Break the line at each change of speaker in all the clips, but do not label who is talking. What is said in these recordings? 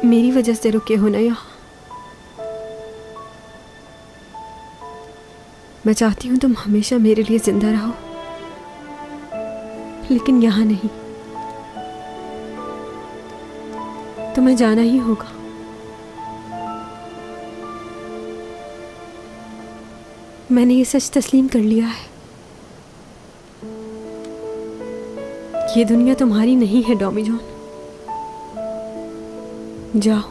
मेरी वजह से रुके हो ना यहाँ। मैं चाहती हूँ तुम हमेशा मेरे लिए जिंदा रहो, लेकिन यहाँ नहीं। तुम्हें जाना ही होगा। मैंने ये सच तस्लीम कर लिया है। ये दुनिया तुम्हारी नहीं है डॉमी जॉन। जाओ।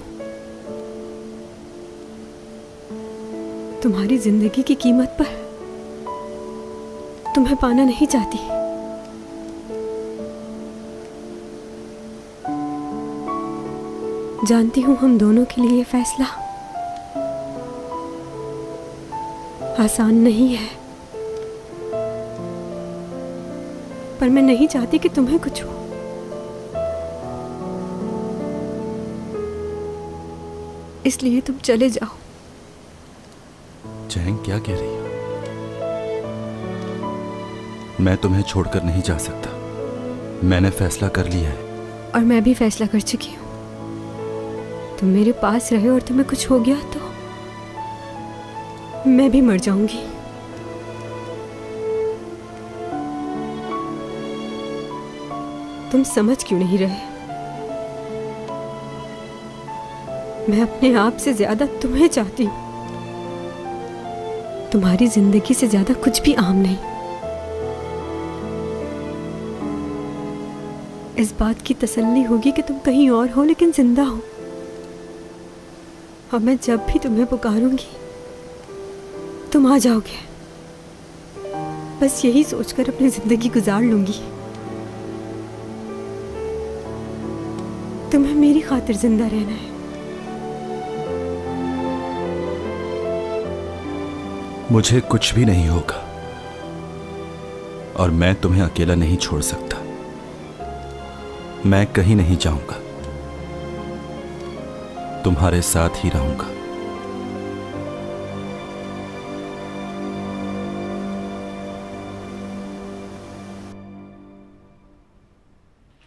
तुम्हारी जिंदगी की कीमत पर तुम्हें पाना नहीं चाहती। जानती हूं हम दोनों के लिए ये फैसला आसान नहीं है, पर मैं नहीं चाहती कि तुम्हें कुछ हो। इसलिए तुम चले जाओ।
चैंग क्या कह रही हो? मैं तुम्हें छोड़कर नहीं जा सकता। मैंने फैसला कर लिया है।
और मैं भी फैसला कर चुकी हूँ। तुम मेरे पास रहे और तुम्हें कुछ हो गया तो मैं भी मर जाऊंगी। तुम समझ क्यों नहीं रहे? मैं अपने आप से ज्यादा तुम्हें चाहती हूं। तुम्हारी जिंदगी से ज्यादा कुछ भी अहम नहीं। इस बात की तसल्ली होगी कि तुम कहीं और हो लेकिन जिंदा हो। और मैं जब भी तुम्हें पुकारूंगी तुम आ जाओगे। बस यही सोचकर अपनी जिंदगी गुजार लूंगी। तुम्हें मेरी खातिर जिंदा रहना है।
मुझे कुछ भी नहीं होगा और मैं तुम्हें अकेला नहीं छोड़ सकता। मैं कहीं नहीं जाऊंगा, तुम्हारे साथ ही रहूंगा।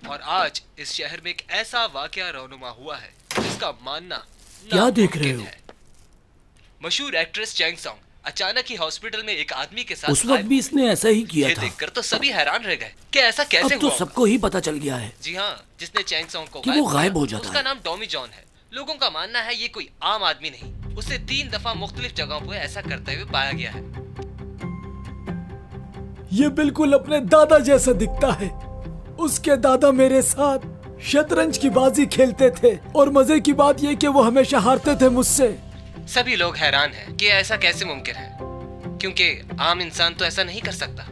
और आज इस शहर में एक ऐसा वाकया रौनुमा हुआ है जिसका मानना
क्या देख रहे हो?
मशहूर एक्ट्रेस चैंग सॉन्ग अचानक ही हॉस्पिटल में एक आदमी के साथ
उस वक्त भी इसने ऐसा ही किया था।
देखकर तो सभी हैरान रह गए कि ऐसा कैसे
अब तो
हुआ।
सबको ही पता चल गया है।
जी हाँ, जिसने चैंग सॉन्ग को
कि वो गायब हो जाता
उसका
है।
नाम डॉमी जॉन है। लोगों का मानना है ये कोई आम आदमी नहीं, उसे 3 दफा मुख्तलिफ जगहों पर ऐसा करते हुए पाया गया है।
ये बिल्कुल अपने दादा जैसा दिखता है। उसके दादा मेरे साथ शतरंज की बाजी खेलते थे और मजे की बात ये कि वो हमेशा हारते थे मुझसे।
सभी लोग हैरान हैं कि ऐसा कैसे मुमकिन है, क्योंकि आम इंसान तो ऐसा नहीं कर सकता।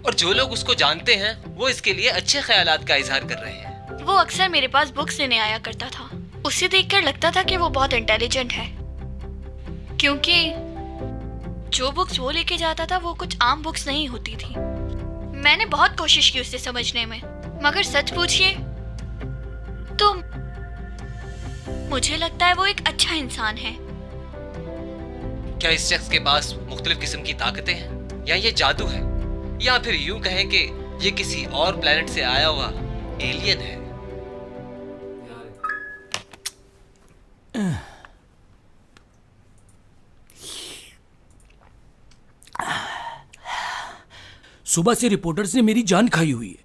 और जो लोग उसको जानते हैं वो इसके लिए अच्छे ख्यालात का इजहार कर रहे हैं।
वो अक्सर मेरे पास बुक्स लेने आया करता था। उसे देखकर लगता था कि वो बहुत इंटेलिजेंट है, क्योंकि जो बुक्स वो लेके जाता था वो कुछ आम बुक्स नहीं होती थी। मैंने बहुत कोशिश की उसे समझने में, मगर सच पूछिए तो मुझे लगता है वो एक अच्छा इंसान है।
क्या इस शख्स के पास मुख्तलिफ किस्म की ताकतें हैं, या ये जादू है, या फिर यूं कहें कि ये किसी और प्लेनेट से आया हुआ एलियन है?
सुबह से रिपोर्टर्स ने मेरी जान खाई हुई है।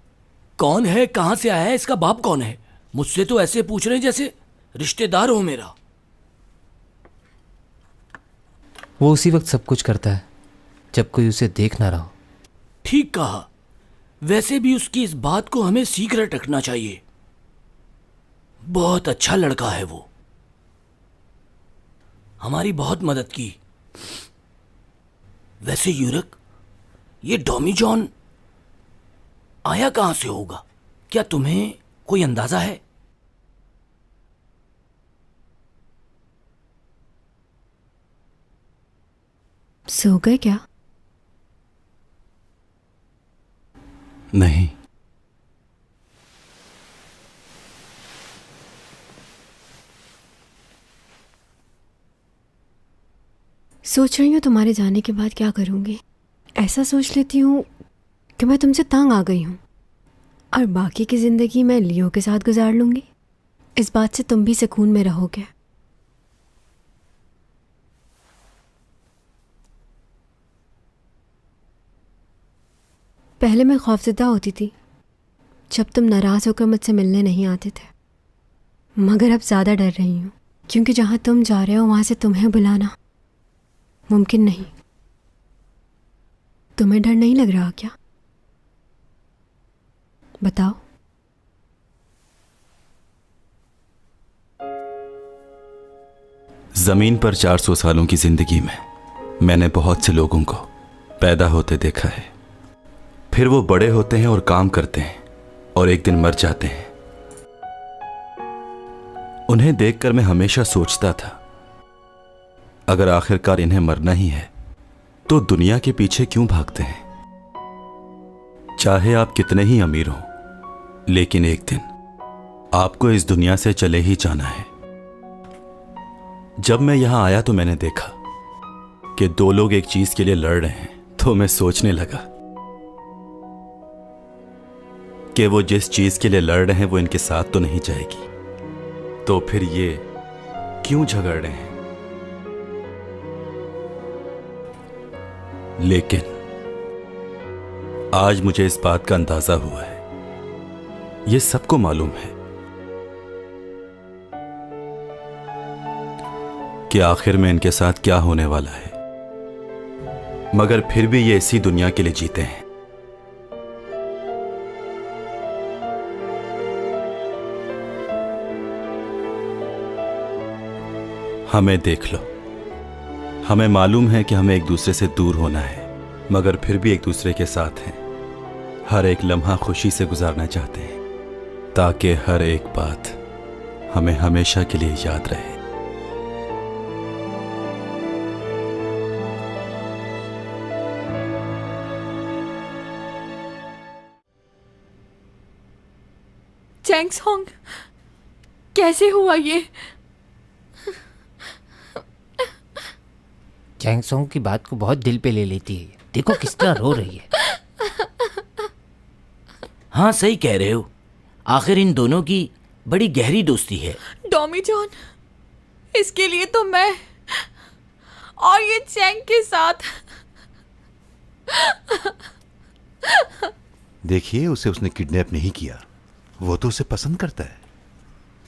कौन है, कहां से आया है, इसका बाप कौन है? मुझसे तो ऐसे पूछ रहे हैं जैसे रिश्तेदार हो मेरा।
वो उसी वक्त सब कुछ करता है जब कोई उसे देख ना रहा हो।
ठीक कहा। वैसे भी उसकी इस बात को हमें सीक्रेट रखना चाहिए। बहुत अच्छा लड़का है वो, हमारी बहुत मदद की। वैसे यूरक, ये डॉमी जॉन आया कहां से होगा? क्या तुम्हें कोई अंदाजा है?
सो गए क्या?
नहीं।
सोच रही हूँ तुम्हारे जाने के बाद क्या करूँगी। ऐसा सोच लेती हूँ कि मैं तुमसे तंग आ गई हूँ और बाकी की ज़िंदगी मैं लियो के साथ गुजार लूँगी। इस बात से तुम भी सुकून में रहोगे। पहले मैं खौफज़दा होती थी जब तुम नाराज़ होकर मुझसे मिलने नहीं आते थे, मगर अब ज़्यादा डर रही हूँ क्योंकि जहाँ तुम जा रहे हो वहाँ से तुम्हें बुलाना मुमकिन नहीं। तुम्हें डर नहीं लग रहा क्या? बताओ।
जमीन पर 400 सालों की जिंदगी में मैंने बहुत से लोगों को पैदा होते देखा है, फिर वो बड़े होते हैं और काम करते हैं और एक दिन मर जाते हैं। उन्हें देखकर मैं हमेशा सोचता था, अगर आखिरकार इन्हें मरना ही है तो दुनिया के पीछे क्यों भागते हैं? चाहे आप कितने ही अमीर हो, लेकिन एक दिन आपको इस दुनिया से चले ही जाना है। जब मैं यहां आया तो मैंने देखा कि 2 लोग एक चीज के लिए लड़ रहे हैं, तो मैं सोचने लगा कि वो जिस चीज के लिए लड़ रहे हैं वो इनके साथ तो नहीं जाएगी, तो फिर ये क्यों झगड़ रहे हैं? लेकिन आज मुझे इस बात का अंदाजा हुआ है, ये सबको मालूम है कि आखिर में इनके साथ क्या होने वाला है, मगर फिर भी ये इसी दुनिया के लिए जीते हैं। हमें देख लो, हमें मालूम है कि हमें एक दूसरे से दूर होना है, मगर फिर भी एक दूसरे के साथ हैं। हर एक लम्हा खुशी से गुजारना चाहते हैं ताकि हर एक बात हमें हमेशा के लिए याद रहे।
चैंग सॉन्ग, कैसे हुआ ये?
चैंग सॉन्ग की बात को बहुत दिल पे ले लेती है, देखो किस तरह रो रही है।
हाँ सही कह रहे हो, आखिर इन दोनों की बड़ी गहरी दोस्ती है।
डॉमी जॉन, इसके लिए तो मैं और ये चैंग के साथ।
देखिए, उसे उसने किडनैप नहीं किया, वो तो उसे पसंद करता है।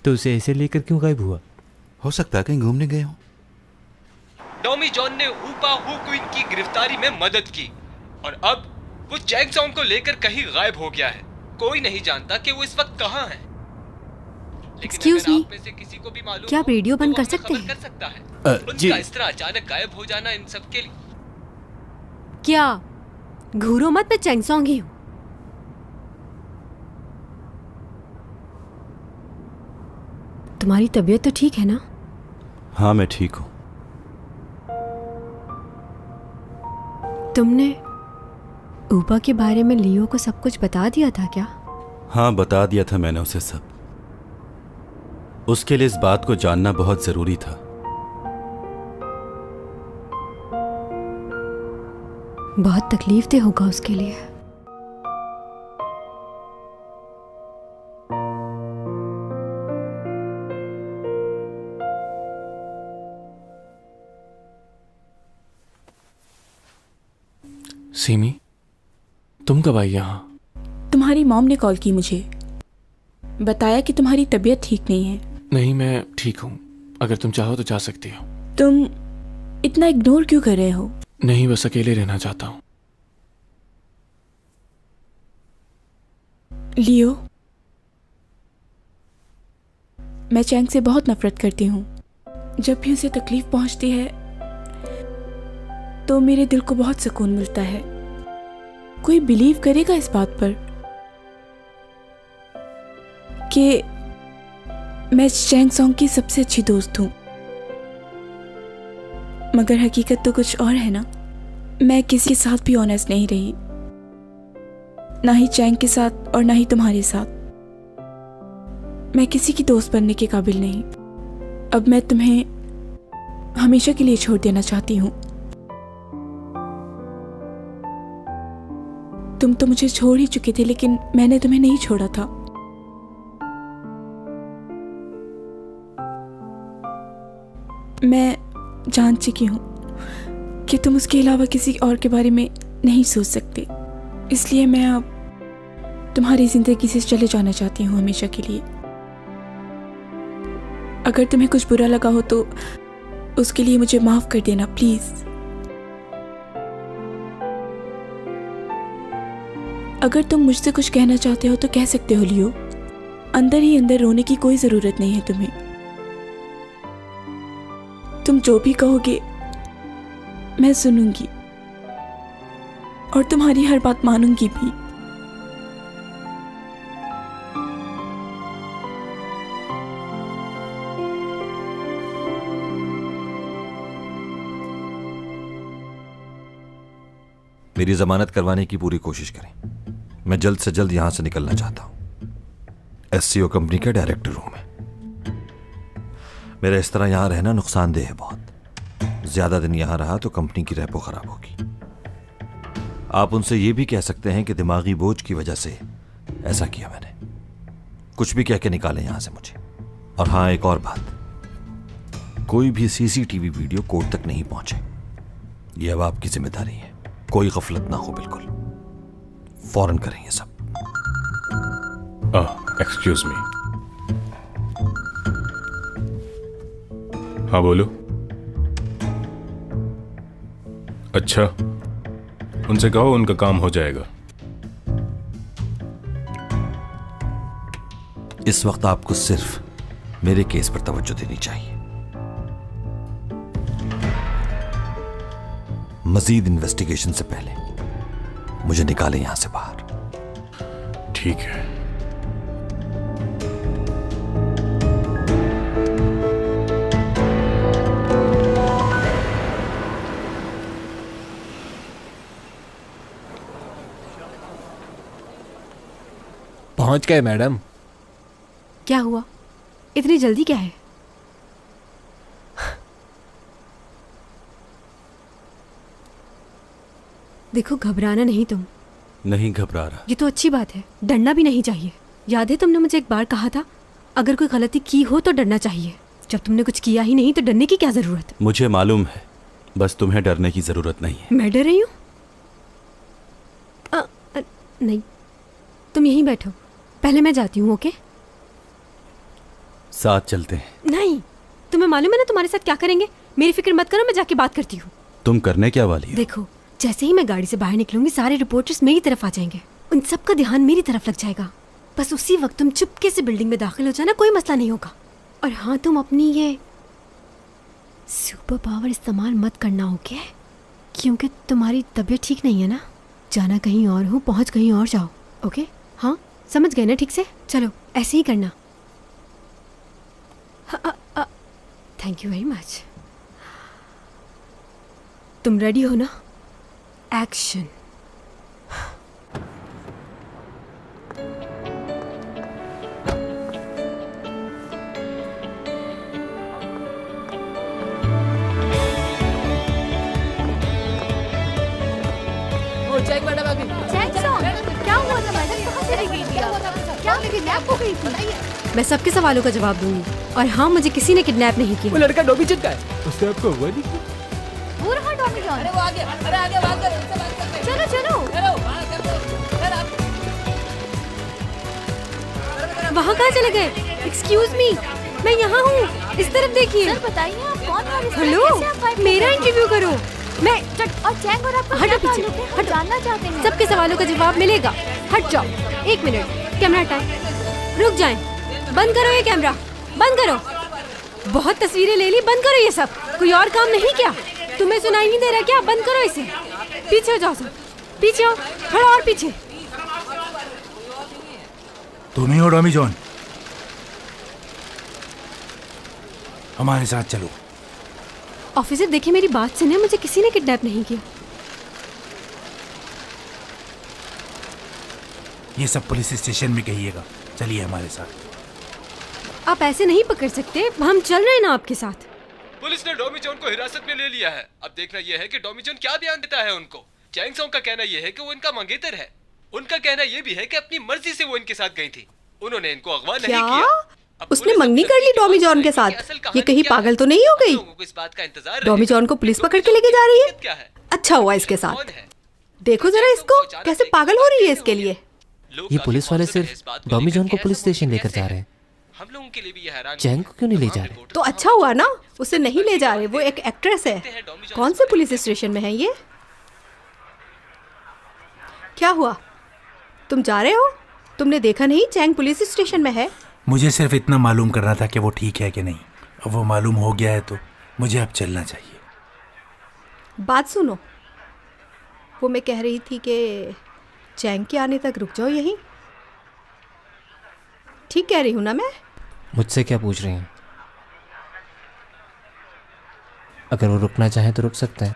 तो उसे ऐसे लेकर क्यों गायब हुआ?
हो सकता है कहीं घूमने गए हो।
डॉमी जॉन ने ऊपा हु क्वीन की गिरफ्तारी में मदद की और अब वो चैंग सॉन्ग को लेकर कहीं गायब हो गया है। कोई नहीं जानता कि वो इस वक्त कहाँ है।
Excuse me, क्या आप रेडियो बंद कर सकते हैं?
कर सकता है।
जी।
उनका इस तरह अचानक गायब हो जाना इन सब के लिए।
क्या घूरो मत, मैं चैंग सॉन्ग ही हूँ। तुम्हारी तबीयत तो ठीक है ना?
हाँ मैं ठीक हूं।
तुमने ऊपा के बारे में लियो को सब कुछ बता दिया था क्या?
हाँ बता दिया था मैंने उसे सब। उसके लिए इस बात को जानना बहुत जरूरी था।
बहुत तकलीफ दे होगा उसके लिए।
सीमी, तुम कब आई यहाँ?
तुम्हारी मॉम ने कॉल की मुझे, बताया कि तुम्हारी तबीयत ठीक नहीं है।
नहीं, मैं ठीक हूँ। अगर तुम चाहो तो जा सकती हो।
तुम इतना इग्नोर क्यों कर रहे हो?
नहीं, बस अकेले रहना चाहता हूँ।
लियो, मैं चैंग से बहुत नफरत करती हूँ। जब भी उसे तकलीफ पहुँचती है तो मेरे दिल को बहुत सुकून मिलता है। कोई बिलीव करेगा इस बात पर कि मैं चैंग सॉन्ग की सबसे अच्छी दोस्त हूँ, मगर हकीकत तो कुछ और है ना। मैं किसी के साथ भी ऑनेस्ट नहीं रही, ना ही चैंग के साथ और ना ही तुम्हारे साथ। मैं किसी की दोस्त बनने के काबिल नहीं। अब मैं तुम्हें हमेशा के लिए छोड़ देना चाहती हूँ। तुम तो मुझे छोड़ ही चुके थे, लेकिन मैंने तुम्हें नहीं छोड़ा था। मैं जान चुकी हूँ कि तुम उसके अलावा किसी और के बारे में नहीं सोच सकते, इसलिए मैं अब तुम्हारी जिंदगी से चले जाना चाहती हूँ हमेशा के लिए। अगर तुम्हें कुछ बुरा लगा हो तो उसके लिए मुझे माफ कर देना प्लीज। अगर तुम मुझसे कुछ कहना चाहते हो तो कह सकते हो लियो। अंदर ही अंदर रोने की कोई जरूरत नहीं है तुम्हें। तुम जो भी कहोगे मैं सुनूंगी और तुम्हारी हर बात मानूंगी भी।
मेरी जमानत करवाने की पूरी कोशिश करें। मैं जल्द से जल्द यहां से निकलना चाहता हूं। एससीओ कंपनी के डायरेक्टर हूं मैं। मेरा इस तरह यहां रहना नुकसानदेह है बहुत। ज्यादा दिन यहां रहा तो कंपनी की रेपो खराब होगी। आप उनसे यह भी कह सकते हैं कि दिमागी बोझ की वजह से ऐसा किया मैंने। कुछ भी कह के निकालें यहां से मुझे। और हां, एक और बात, कोई भी सीसीटीवी वीडियो कोर्ट तक नहीं पहुंचे। यह अब आपकी जिम्मेदारी है। कोई गफलत ना हो, बिल्कुल फौरन करें ये सब।
Excuse me. हाँ बोलो। अच्छा, उनसे कहो उनका काम हो जाएगा।
इस वक्त आपको सिर्फ मेरे केस पर तवज्जो देनी चाहिए। मजीद इन्वेस्टिगेशन से पहले मुझे निकालें यहां से बाहर।
ठीक है।
पहुंच गए मैडम।
क्या हुआ? इतनी जल्दी क्या है? देखो, घबराना नहीं तुम।
नहीं घबरा रहा।
ये तो अच्छी बात है। डरना भी नहीं चाहिए। याद है तुमने मुझे एक बार कहा था, अगर कोई गलती की हो तो डरना चाहिए। जब तुमने कुछ किया ही नहीं तो डरने की क्या जरूरत है?
मुझे मालूम है, बस तुम्हें डरने की जरूरत नहीं है।
मैं डर रही हूँ? नहीं, तुम यहीं बैठो, पहले मैं जाती हूँ। ओके,
साथ चलते हैं।
नहीं, तुम्हें मालूम है ना तुम्हारे साथ क्या करेंगे। मेरी फिक्र मत करो, मैं जाके बात करती हूँ।
तुम करने क्या वाली हो?
देखो, जैसे ही मैं गाड़ी से बाहर निकलूंगी सारे रिपोर्टर्स मेरी तरफ आ जाएंगे। उन सबका ध्यान मेरी तरफ लग जाएगा। बस उसी वक्त तुम चुपके से बिल्डिंग में दाखिल हो जाना, कोई मसला नहीं होगा। और हाँ, तुम अपनी ये सुपर पावर इस्तेमाल मत करना, ओके? क्योंकि तुम्हारी तबीयत ठीक नहीं है ना। जाना कहीं और हो, पहुंच कहीं और जाओ। ओके? हाँ, समझ गए ना ठीक से? चलो ऐसे ही करना। Thank you very much. तुम रेडी हो ना? एक्शन।
क्या हुआ था मैडम? कहाँ चली गई थी आप? क्या किडनैप हो गई थी?
मैं सबके सवालों का जवाब दूंगी। और हाँ, मुझे किसी ने किडनैप नहीं किया।
वो लड़का डॉबी चिट का है, उसने आपको हुआ नहीं किया?
वो रहा टॉमी जॉन।
अरे वो आगे, अरे आगे बात करो, उससे बात करते हैं।
चलो चलो।
वहाँ कहाँ चले गए? एक्सक्यूज मी, मैं यहाँ हूँ, इस तरफ देखिए।
सर बताइए आप कौन और इस
हेलो, मेरा इंटरव्यू करो। मैं
और चैंग और आपका
हटो
क्या
पीछे,
ताल्लुक है? हम जानना चाहते हैं।
सबके सवालों का जवाब मिलेगा। हट जाओ। एक मिनट, कैमरा टाइम। रुक जाएं। बंद करो ये कैमरा, बंद करो। बहुत तस्वीरें ले ली, बंद करो ये सब। कोई और काम नहीं क्या? तुम्हें सुनाई नहीं दे रहा क्या? बंद करो इसे। पीछे हो जाओ सब, पीछे हो, थोड़ा और पीछे।
तुम ही हो टॉमी जॉन? हमारे साथ चलो।
ऑफिसर देखिए, मेरी बात सुने, मुझे किसी ने किडनैप नहीं किया।
ये सब पुलिस स्टेशन में कहिएगा। चलिए हमारे साथ।
आप ऐसे नहीं पकड़ सकते, हम चल रहे हैं ना आपके साथ।
पुलिस ने डॉमी जॉन को हिरासत में ले लिया है। अब देखना यह है कि डॉमी जॉन क्या बयान देता है उनको। चैंग सॉन्ग का कहना यह है कि वो इनका मंगेतर है। उनका कहना यह भी है कि अपनी मर्जी से वो इनके साथ गई थी, उन्होंने इनको अगवा नहीं किया।
उसने मंगनी कर ली टॉमी जॉन के साथ। ये कहीं पागल तो नहीं हो गई? टॉमी जॉन को पुलिस पकड़ के लेके जा रही है। अच्छा हुआ इसके साथ। देखो जरा इसको, कैसे पागल हो रही है इसके लिए।
ये पुलिस वाले सिर्फ टॉमी जॉन को पुलिस स्टेशन लेकर जा रहे हैं, चैंग को क्यों नहीं ले जा रहे?
तो अच्छा हुआ ना, उसे नहीं ले जा रहे। वो एक एक्ट्रेस है। कौन से पुलिस स्टेशन में है ये? क्या हुआ, तुम जा रहे हो? तुमने देखा नहीं चैंग पुलिस स्टेशन में है?
मुझे सिर्फ इतना मालूम करना था कि वो ठीक है कि नहीं। अब वो मालूम हो गया है तो मुझे अब चलना चाहिए।
बात सुनो, वो मैं कह रही थी कि चैंग के आने तक रुक जाओ यहीं। ठीक कह रही हूँ ना मैं?
मुझसे क्या पूछ रही हैं? अगर वो रुकना चाहे तो रुक सकते हैं।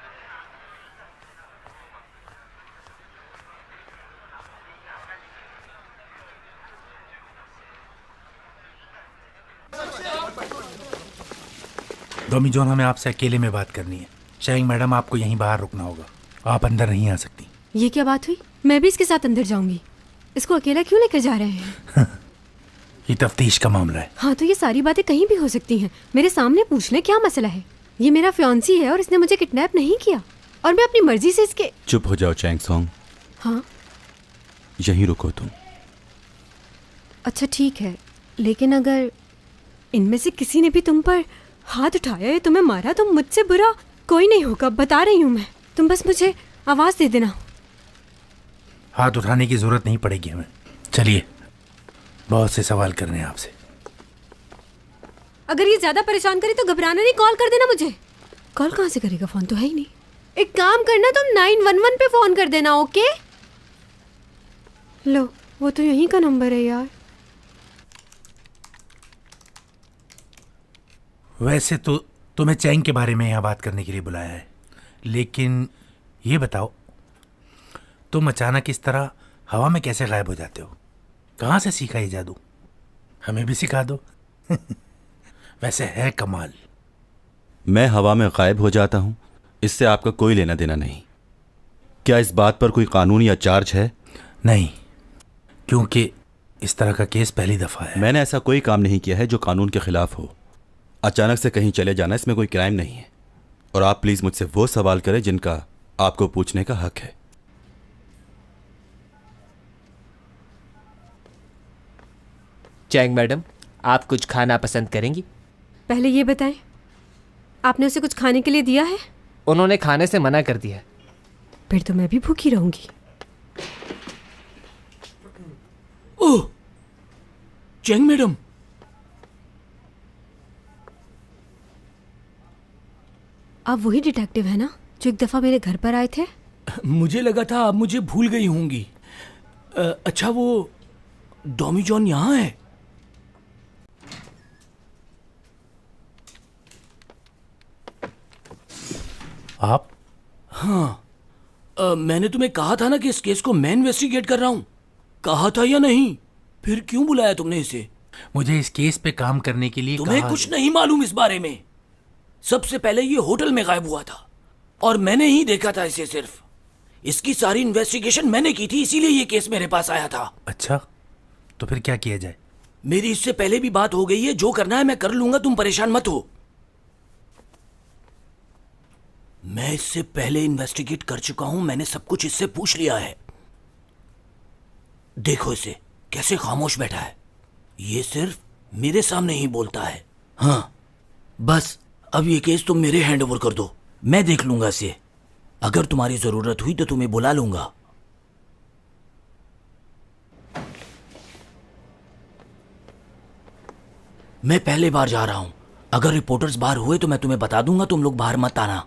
टॉमी जॉन, हमें आपसे अकेले में बात करनी है। चैंग मैडम, आपको यहीं बाहर रुकना होगा, आप अंदर नहीं आ सकती।
ये क्या बात हुई? मैं भी इसके साथ अंदर जाऊंगी। इसको अकेला क्यों लेकर जा रहे हैं?
ये तफ्तीश का मामला है।
हाँ, तो ये सारी बातें कहीं भी हो सकती हैं। मेरे सामने पूछ ले, क्या मसला है? ये मेरा फियांसी है और इसने मुझे किडनैप नहीं किया, और मैं अपनी मर्जी से इसके।
चुप हो जाओ चैंग सॉन्ग।
हाँ,
यहीं रुको तुम।
अच्छा ठीक है, लेकिन अगर इनमें से किसी ने भी तुम पर हाथ उठाया या तुम्हें मारा तो मुझसे बुरा कोई नहीं होगा, बता रही हूँ मैं। तुम बस मुझे आवाज दे देना।
हाथ उठाने की जरूरत नहीं पड़ेगी हमें। चलिए, बहुत से सवाल करने हैं आपसे।
अगर ये ज्यादा परेशान करे तो घबराना नहीं, कॉल कर देना मुझे। कॉल कहाँ से करेगा? फोन तो है ही नहीं। एक काम करना, तुम 911 पे फोन कर देना। ओके? लो, वो तो यहीं का नंबर है यार।
वैसे तो तुम्हें चैंग के बारे में यहाँ बात करने के लिए बुलाया है, लेकिन ये बताओ, तुम अचानक इस तरह हवा में कैसे गायब हो जाते हो? कहाँ से सीखा ये जादू? हमें भी सिखा दो। वैसे है कमाल।
मैं हवा में गायब हो जाता हूँ, इससे आपका कोई लेना देना नहीं। क्या इस बात पर कोई कानून या चार्ज है?
नहीं, क्योंकि इस तरह का केस पहली दफा है।
मैंने ऐसा कोई काम नहीं किया है जो कानून के खिलाफ हो। अचानक से कहीं चले जाना, इसमें कोई क्राइम नहीं है। और आप प्लीज मुझसे वो सवाल करें जिनका आपको पूछने का हक है।
चैंग मैडम, आप कुछ खाना पसंद करेंगी?
पहले ये बताएं, आपने उसे कुछ खाने के लिए दिया है?
उन्होंने खाने से मना कर दिया।
फिर तो मैं भी भूखी रहूंगी।
ओह, चैंग मैडम,
आप वही डिटेक्टिव है ना जो एक दफा मेरे घर पर आए थे?
मुझे लगा था आप मुझे भूल गई होंगी। अच्छा, वो टॉमी जॉन यहाँ है?
आप?
हाँ, मैंने तुम्हें कहा था ना कि इस केस को मैं इन्वेस्टिगेट कर रहा हूँ। कहा था या नहीं? फिर क्यों बुलाया तुमने इसे?
मुझे इस केस पे काम करने के लिए
तुम्हें कुछ नहीं मालूम इस बारे में। सबसे पहले ये होटल में गायब हुआ था और मैंने ही देखा था इसे। सिर्फ इसकी सारी इन्वेस्टिगेशन मैंने की थी, इसीलिए ये केस मेरे पास आया था।
अच्छा, तो फिर क्या किया जाए?
मेरी इससे पहले भी बात हो गई है, जो करना है मैं कर लूंगा, तुम परेशान मत हो। मैं इससे पहले इन्वेस्टिगेट कर चुका हूं, मैंने सब कुछ इससे पूछ लिया है। देखो इसे कैसे खामोश बैठा है, ये सिर्फ मेरे सामने ही बोलता है। हाँ, बस अब ये केस तुम मेरे हैंड ओवर कर दो, मैं देख लूंगा इसे। अगर तुम्हारी जरूरत हुई तो तुम्हें बुला लूंगा। मैं पहले बार जा रहा हूं, अगर रिपोर्टर्स बाहर हुए तो मैं तुम्हें बता दूंगा, तुम लोग बाहर मत आना।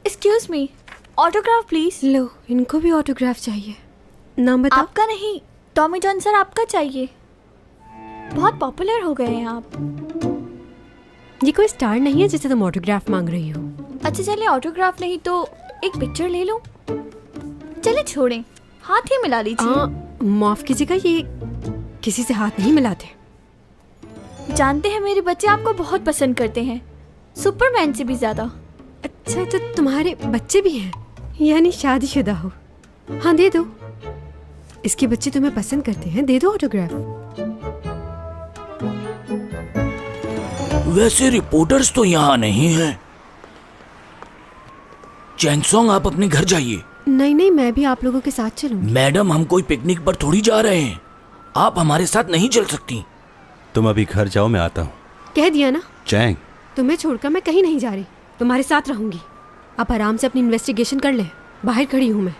Excuse me, autograph please.
लो, इनको भी ऑटोग्राफ चाहिए। नाम बताओ।
आपका नहीं, टॉमी जॉन सर आपका चाहिए। बहुत पॉपुलर हो गए हैं आप।
ये कोई स्टार नहीं है जिसे तुम ऑटोग्राफ मांग रही हो।
अच्छा चलिए, ऑटोग्राफ नहीं तो एक पिक्चर ले लूं। चलिए छोड़ें, हाथ ही मिला लीजिए।
माफ कीजिएगा, ये किसी से हाथ नहीं मिलाते।
जानते हैं मेरे बच्चे आपको बहुत पसंद करते हैं, सुपरमैन से भी ज्यादा।
अच्छा, तो तुम्हारे बच्चे भी हैं, यानी शादीशुदा हो? हाँ दे दो, इसके बच्चे तुम्हें पसंद करते हैं, दे दो ऑटोग्राफ।
वैसे रिपोर्टर्स तो यहाँ नहीं हैं। चैंगसोंग, आप अपने घर जाइए।
नहीं नहीं, मैं भी आप लोगों के साथ चलूंगी।
मैडम, हम कोई पिकनिक पर थोड़ी जा रहे हैं, आप हमारे साथ नहीं चल सकती।
तुम अभी घर जाओ, मैं आता हूँ।
कह दिया ना
चैंग,
तुम्हें छोड़कर मैं कहीं नहीं जा रही, तुम्हारे साथ रहूंगी। आप आराम से अपनी इन्वेस्टिगेशन कर ले, बाहर खड़ी हूँ मैं।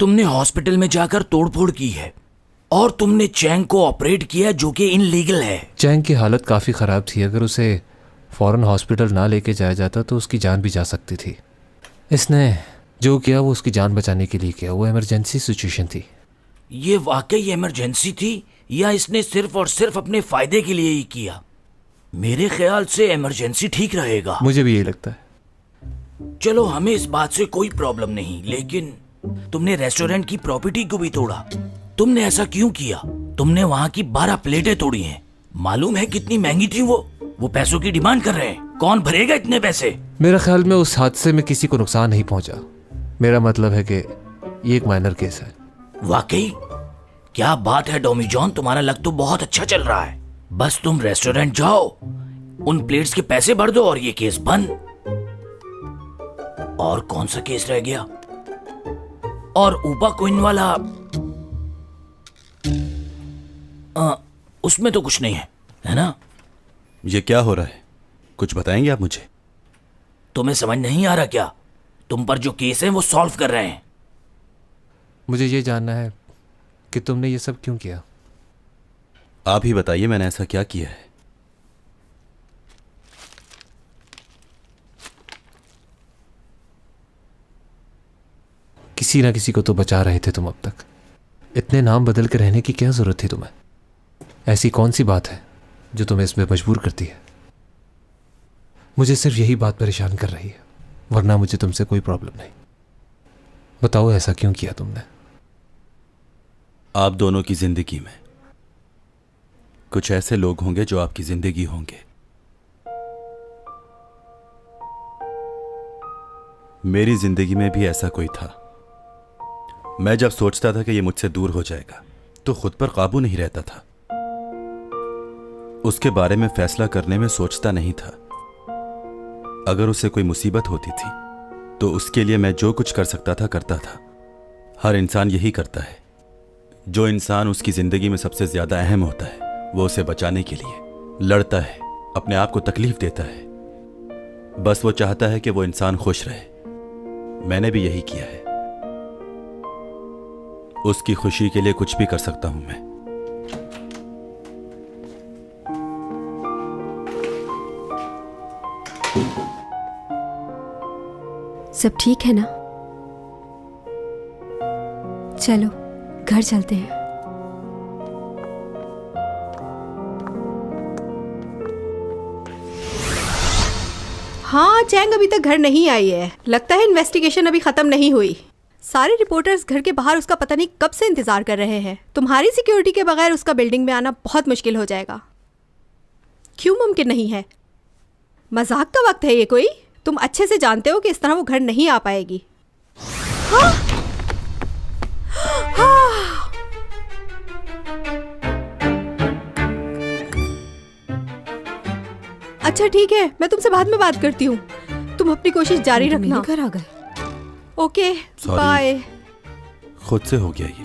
तुमने हॉस्पिटल में जाकर तोड़फोड़ की है और तुमने चैंग को ऑपरेट किया, जो कि इनलीगल है।
चैंग की हालत काफ़ी ख़राब थी, अगर उसे फ़ौरन हॉस्पिटल ना लेके जाया जाता तो उसकी जान भी जा सकती थी। इसने जो किया वो उसकी जान बचाने के लिए किया, वो इमरजेंसी सिचुएशन थी।
ये वाकई इमरजेंसी थी या इसने सिर्फ और सिर्फ अपने फायदे के लिए ही किया? मेरे ख्याल से इमरजेंसी ठीक रहेगा।
मुझे भी यही लगता है।
चलो, हमें इस बात से कोई प्रॉब्लम नहीं, लेकिन तुमने रेस्टोरेंट की प्रॉपर्टी को भी तोड़ा। तुमने ऐसा क्यों किया? तुमने वहाँ की 12 प्लेटें तोड़ी हैं। मालूम है कितनी महंगी थी वो पैसों की डिमांड कर रहे हैं। कौन भरेगा इतने पैसे?
मेरा ख्याल में उस हादसे में किसी को नुकसान नहीं पहुंचा। मेरा मतलब है कि ये एक माइनर केस है।
वाकई? क्या बात है डॉमी जॉन, तुम्हारा लक तो बहुत अच्छा चल रहा है। बस तुम रेस्टोरेंट जाओ, उन प्लेट्स के पैसे भर दो और ये केस बंद। और कौन सा केस रह गया? और ऊपा क्वीन वाला, उसमें तो कुछ नहीं है ना?
ये क्या हो रहा है, कुछ बताएंगे आप मुझे?
तुम्हें समझ नहीं आ रहा क्या? तुम पर जो केस है वो सॉल्व कर रहे हैं।
मुझे ये जानना है कि तुमने ये सब क्यों किया।
आप ही बताइए, मैंने ऐसा क्या किया है?
किसी ना किसी को तो बचा रहे थे तुम अब तक। इतने नाम बदल के रहने की क्या जरूरत थी तुम्हें? ऐसी कौन सी बात है जो तुम्हें इसमें मजबूर करती है? मुझे सिर्फ यही बात परेशान कर रही है, वरना मुझे तुमसे कोई प्रॉब्लम नहीं। बताओ, ऐसा क्यों किया तुमने?
आप दोनों की जिंदगी में कुछ ऐसे लोग होंगे जो आपकी जिंदगी होंगे। मेरी जिंदगी में भी ऐसा कोई था। मैं जब सोचता था कि ये मुझसे दूर हो जाएगा तो खुद पर काबू नहीं रहता था। उसके बारे में फैसला करने में सोचता नहीं था। अगर उसे कोई मुसीबत होती थी तो उसके लिए मैं जो कुछ कर सकता था करता था। हर इंसान यही करता है। जो इंसान उसकी जिंदगी में सबसे ज्यादा अहम होता है वो उसे बचाने के लिए लड़ता है, अपने आप को तकलीफ देता है। बस वो चाहता है कि वो इंसान खुश रहे। मैंने भी यही किया है। उसकी खुशी के लिए कुछ भी कर सकता हूं मैं।
सब ठीक है ना? चलो घर चलते हैं।
हाँ, चैंग अभी तक घर नहीं आई है। लगता है इन्वेस्टिगेशन अभी खत्म नहीं हुई। सारे रिपोर्टर्स घर के बाहर उसका पता नहीं कब से इंतजार कर रहे हैं। तुम्हारी सिक्योरिटी के बगैर उसका बिल्डिंग में आना बहुत मुश्किल हो जाएगा। क्यों मुमकिन नहीं है? मजाक का वक्त है ये कोई? तुम अच्छे से जानते हो कि इस तरह वो घर नहीं आ पाएगी। हाँ? हाँ। अच्छा ठीक है, मैं तुमसे बाद में बात करती हूँ। तुम अपनी कोशिश जारी रखना।
घर आ गए।
Okay, bye.
खुद से हो गया ये।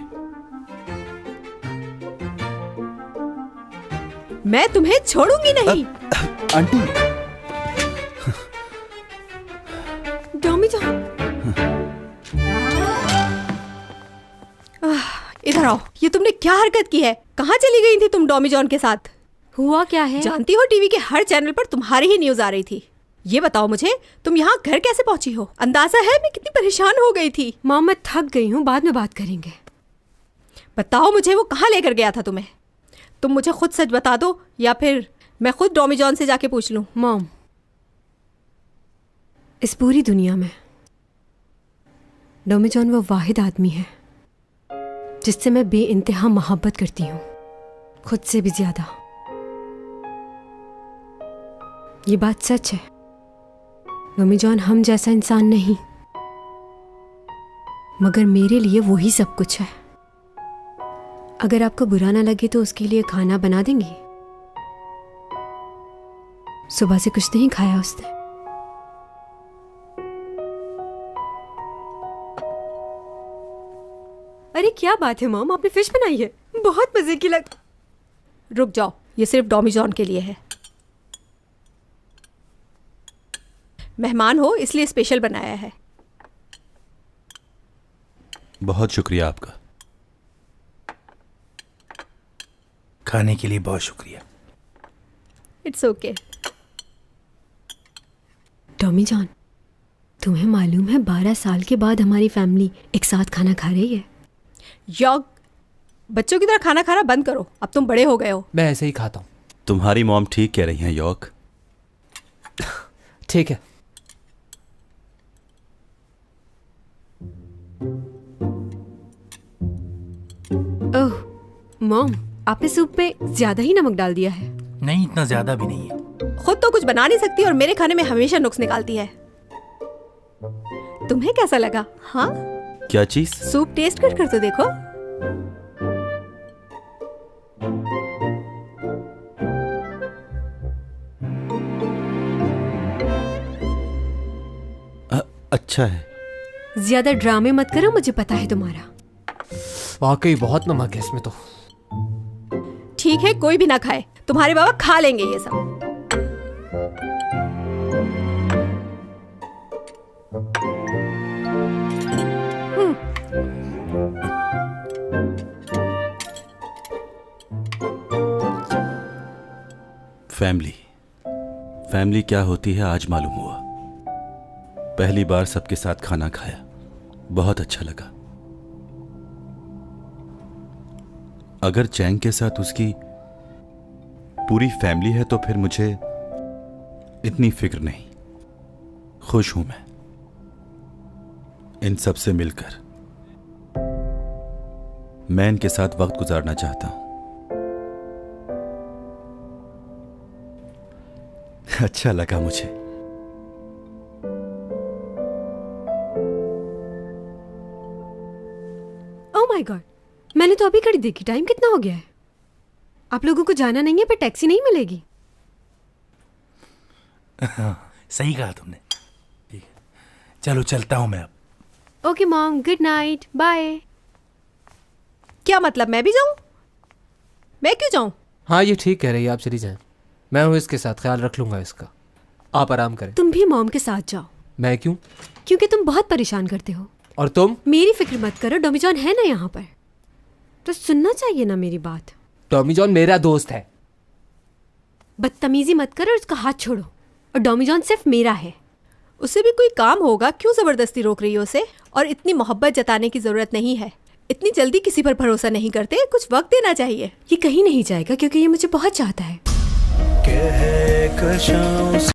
मैं तुम्हें छोड़ूंगी नहीं।
आंटी।
डॉमी जान, इधर आओ। ये तुमने क्या हरकत की है? कहाँ चली गई थी तुम डॉमी जॉन के साथ?
हुआ क्या है?
जानती हो, टीवी के हर चैनल पर तुम्हारी ही न्यूज आ रही थी। ये बताओ मुझे, तुम यहाँ घर कैसे पहुंची हो? अंदाजा है मैं कितनी परेशान हो गई थी।
माँ, मैं थक गई हूँ, बाद में बात करेंगे।
बताओ मुझे, वो कहाँ लेकर गया था तुम्हें? तुम मुझे खुद सच बता दो या फिर मैं खुद डॉमी जॉन से जाके पूछ लूं।
मॉम, इस पूरी दुनिया में डोमी जॉन वो वाहिद आदमी है जिससे मैं बेइंतहा मोहब्बत करती हूँ, खुद से भी ज्यादा। ये बात सच है। डोमी जॉन हम जैसा इंसान नहीं, मगर मेरे लिए वो ही सब कुछ है। अगर आपको बुरा ना लगे तो उसके लिए खाना बना देंगी? सुबह से कुछ नहीं खाया उसने। अरे क्या बात है मॉम, आपने फिश बनाई है, बहुत मजे की लग।
रुक जाओ, ये सिर्फ डॉमी जॉन के लिए है। मेहमान हो इसलिए स्पेशल बनाया है।
बहुत शुक्रिया आपका।
खाने के लिए बहुत शुक्रिया।
It's okay.
टॉमी जॉन, तुम्हें मालूम है 12 साल के बाद हमारी फैमिली एक साथ खाना खा रही है।
यॉग, बच्चों की तरह खाना खाना बंद करो, अब तुम बड़े हो गए हो।
मैं ऐसे ही खाता हूँ।
तुम्हारी मॉम ठीक कह रही हैं यॉक।
ठीक है।
ओह मॉम, आपने सूप पे ज्यादा ही नमक डाल दिया है।
नहीं, इतना ज्यादा भी नहीं है।
खुद तो कुछ बना नहीं सकती और मेरे खाने में हमेशा नुक्स निकालती है। तुम्हें कैसा लगा? हाँ,
क्या चीज?
सूप टेस्ट कर तो देखो।
अच्छा है।
ज्यादा ड्रामे मत करो, मुझे पता है तुम्हारा।
वाकई बहुत नमक है इसमें तो।
ठीक है, कोई भी ना खाए, तुम्हारे बाबा खा लेंगे ये सब।
फैमिली क्या होती है आज मालूम हुआ। पहली बार सबके साथ खाना खाया, बहुत अच्छा लगा। अगर चैंग के साथ उसकी पूरी फैमिली है तो फिर मुझे इतनी फिक्र नहीं। खुश हूं मैं इन सब से मिलकर। मैं इनके साथ वक्त गुजारना चाहता हूं। अच्छा लगा मुझे।
ओह माय गॉड, मैंने तो अभी घड़ी देखी, टाइम कितना हो गया है। आप लोगों को जाना नहीं है, पर टैक्सी नहीं मिलेगी।
सही कहा तुमने। ठीक है, चलो चलता हूं मैं अब।
Okay mom, good night, bye.
क्या मतलब, मैं भी जाऊं? मैं क्यों जाऊं?
हाँ, ये ठीक कह रही है, आप चली जाएं। मैं हूँ इसके साथ, ख्याल रख लूंगा इसका। आप आराम करें।
तुम भी मॉम के साथ जाओ।
मैं क्यों?
क्योंकि तुम बहुत परेशान करते हो।
और तुम?
मेरी फिक्र मत करो, डॉमी जॉन है ना यहाँ पर, तो सुनना चाहिए ना मेरी बात।
टॉमी जॉन मेरा दोस्त है।
बदतमीजी मत करो और उसका हाथ छोड़ो। और डॉमी जॉन सिर्फ मेरा है।
उसे भी कोई काम होगा, क्यों जबरदस्ती रोक रही हो उसे? और इतनी मोहब्बत जताने की जरूरत नहीं है। इतनी जल्दी किसी पर भरोसा नहीं करते, कुछ वक्त देना चाहिए।
ये कहीं नहीं जाएगा क्योंकि ये मुझे बहुत चाहता है।